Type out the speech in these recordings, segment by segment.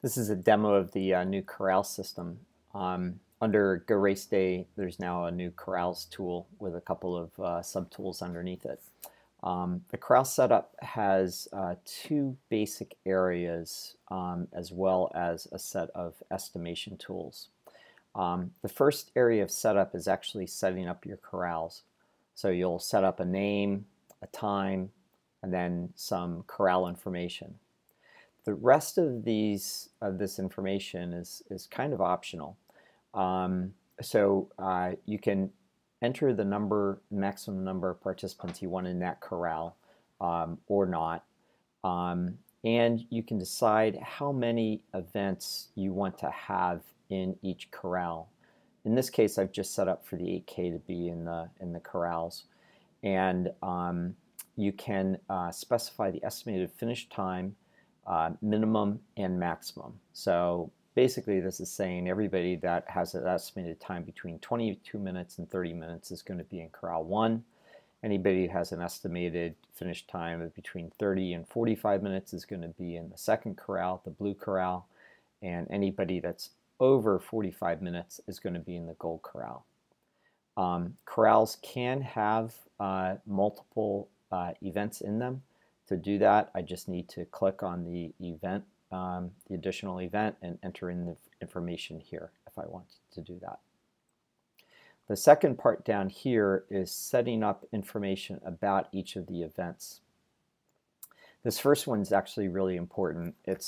This is a demo of the new Corral system. Under Go Race Day, there's now a new Corrals tool with a couple of subtools underneath it. The Corral setup has two basic areas as well as a set of estimation tools. The first area of setup is actually setting up your corrals. So you'll set up a name, a time, and then some corral information. The rest of this information is kind of optional. You can enter the maximum number of participants you want in that corral or not. And you can decide how many events you want to have in each corral. In this case, I've just set up for the 8K to be in the corrals. And you can specify the estimated finish time, minimum and maximum. So basically this is saying everybody that has an estimated time between 22 minutes and 30 minutes is going to be in Corral 1. Anybody who has an estimated finish time of between 30 and 45 minutes is going to be in the second corral, the blue corral, and anybody that's over 45 minutes is going to be in the gold corral. Corrals can have multiple events in them. To do that, I just need to click on the event, the additional event, and enter in the information here if I want to do that. The second part down here is setting up information about each of the events. This first one is actually really important. It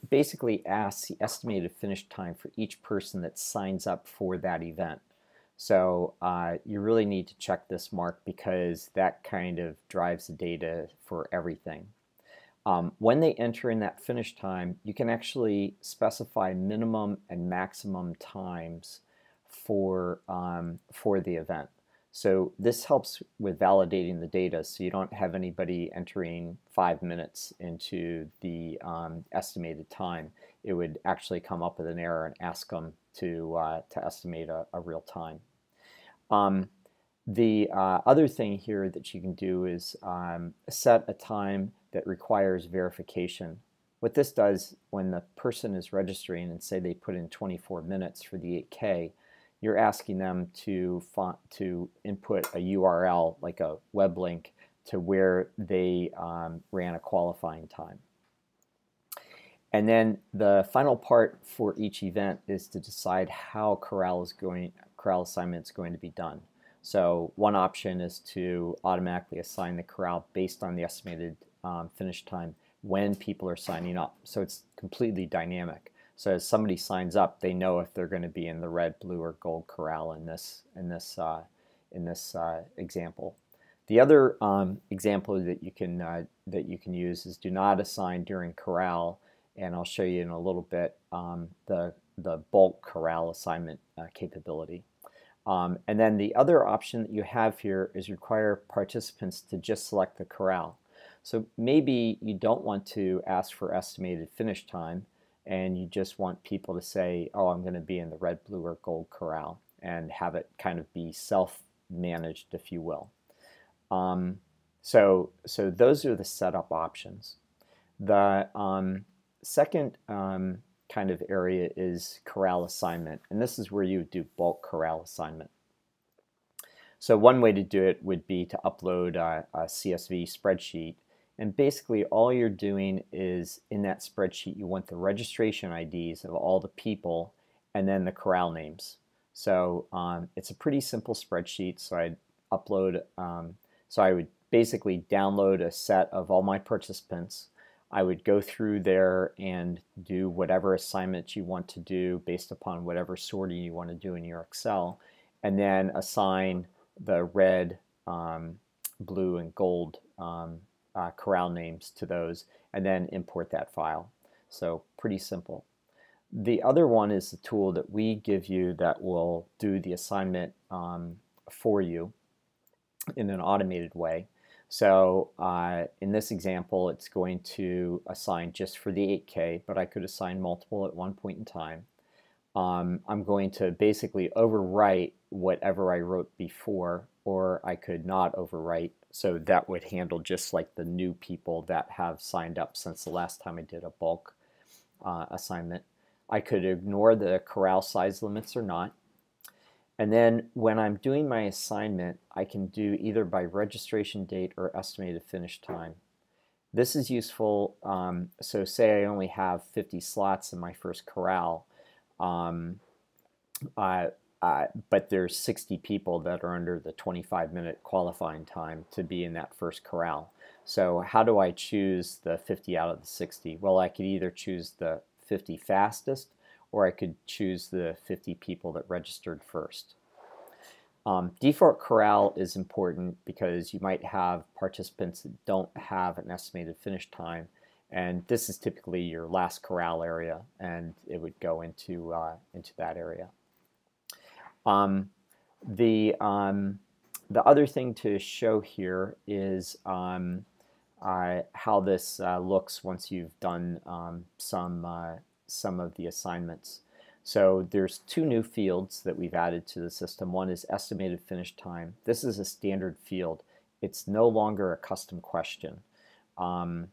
basically asks the estimated finish time for each person that signs up for that event. So you really need to check this mark because that kind of drives the data for everything. When they enter in that finish time, you can actually specify minimum and maximum times for the event. So this helps with validating the data so you don't have anybody entering 5 minutes into the estimated time. It would actually come up with an error and ask them to estimate a real time. The other thing here that you can do is set a time that requires verification. What this does when the person is registering and say they put in 24 minutes for the 8K, you're asking them to input a URL, like a web link, to where they ran a qualifying time. And then the final part for each event is to decide how corral assignment is going to be done. So one option is to automatically assign the corral based on the estimated finish time when people are signing up. So it's completely dynamic. So as somebody signs up, they know if they're going to be in the red, blue, or gold corral in this example. The other example that you can use is do not assign during corral, and I'll show you in a little bit the bulk corral assignment capability. And then the other option that you have here is require participants to just select the corral. So maybe you don't want to ask for estimated finish time, and you just want people to say, oh, I'm going to be in the red, blue, or gold corral, and have it kind of be self-managed, if you will. So those are the setup options. The second kind of area is corral assignment, and this is where you would do bulk corral assignment. So one way to do it would be to upload a CSV spreadsheet, and basically all you're doing is in that spreadsheet you want the registration IDs of all the people and then the corral names. So it's a pretty simple spreadsheet, so I'd upload, so I would basically download a set of all my participants. I would go through there and do whatever assignments you want to do based upon whatever sorting you want to do in your Excel, and then assign the red, blue, and gold corral names to those, and then import that file. So pretty simple. The other one is the tool that we give you that will do the assignment for you in an automated way. So in this example, it's going to assign just for the 8K, but I could assign multiple at one point in time. I'm going to basically overwrite whatever I wrote before, or I could not overwrite. So that would handle just like the new people that have signed up since the last time I did a bulk assignment. I could ignore the corral size limits or not. And then when I'm doing my assignment, I can do either by registration date or estimated finish time. This is useful, so say I only have 50 slots in my first corral, but there's 60 people that are under the 25-minute qualifying time to be in that first corral. So how do I choose the 50 out of the 60? Well, I could either choose the 50 fastest, or I could choose the 50 people that registered first. Default corral is important because you might have participants that don't have an estimated finish time, and this is typically your last corral area, and it would go into that area. The other thing to show here is how this looks once you've done some of the assignments. So there's two new fields that we've added to the system. One is estimated finish time. This is a standard field. It's no longer a custom question. And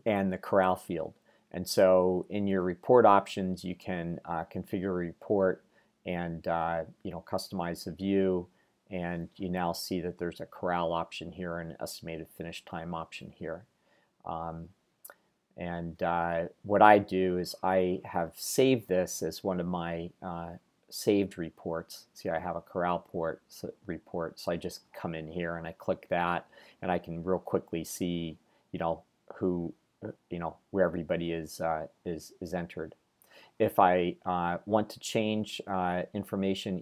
the corral field. And so in your report options, you can configure a report and customize the view. And you now see that there's a corral option here and an estimated finish time option here. What I do is I have saved this as one of my saved reports. See, I have a corral report, so I just come in here and I click that, and I can real quickly see, where everybody is entered. If I want to change information,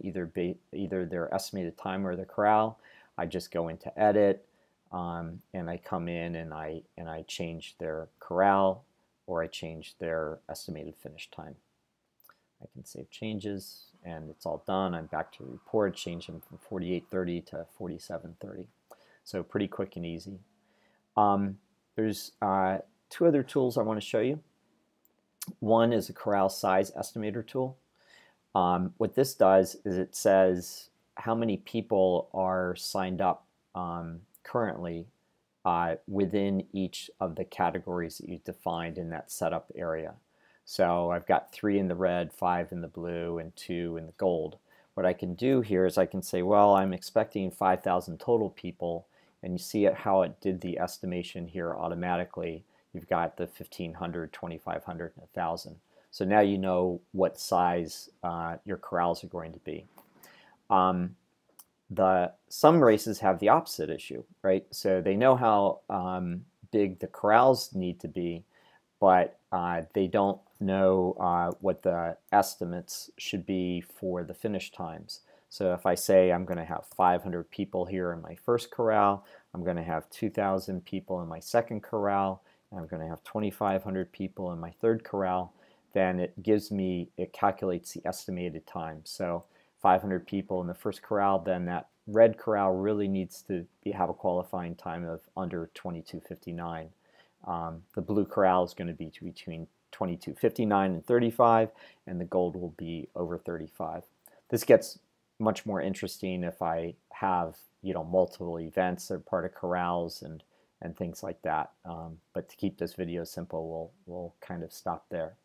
either their estimated time or the corral, I just go into Edit. And I come in and I change their corral, or I change their estimated finish time. I can save changes and it's all done. I'm back to the report, change them from 48:30 to 47:30. So pretty quick and easy. There's two other tools I want to show you. One is a corral size estimator tool. What this does is it says how many people are signed up currently within each of the categories that you defined in that setup area. So I've got 3 in the red, 5 in the blue, and 2 in the gold. What I can do here is I can say, well, I'm expecting 5,000 total people, and you see how it did the estimation here automatically. You've got the 1,500, 2,500, and 1,000. So now you know what size your corrals are going to be. Some races have the opposite issue, right? So they know how big the corrals need to be, but they don't know what the estimates should be for the finish times. So if I say I'm going to have 500 people here in my first corral, I'm going to have 2,000 people in my second corral, and I'm going to have 2,500 people in my third corral, then it calculates the estimated time. So 500 people in the first corral, then that red corral really needs to have a qualifying time of under 22:59. The blue corral is going to be between 22:59 and 35, and the gold will be over 35. This gets much more interesting if I have multiple events that are part of corrals and things like that. But to keep this video simple, we'll kind of stop there.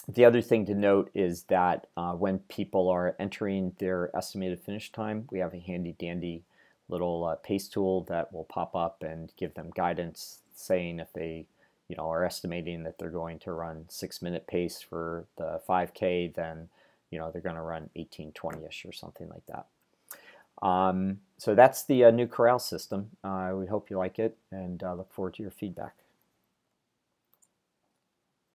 The other thing to note is that when people are entering their estimated finish time, we have a handy dandy little paste tool that will pop up and give them guidance saying if they are estimating that they're going to run 6-minute pace for the 5K, then they're going to run 18:20ish or something like that. So that's the new corral system. We hope you like it, and look forward to your feedback.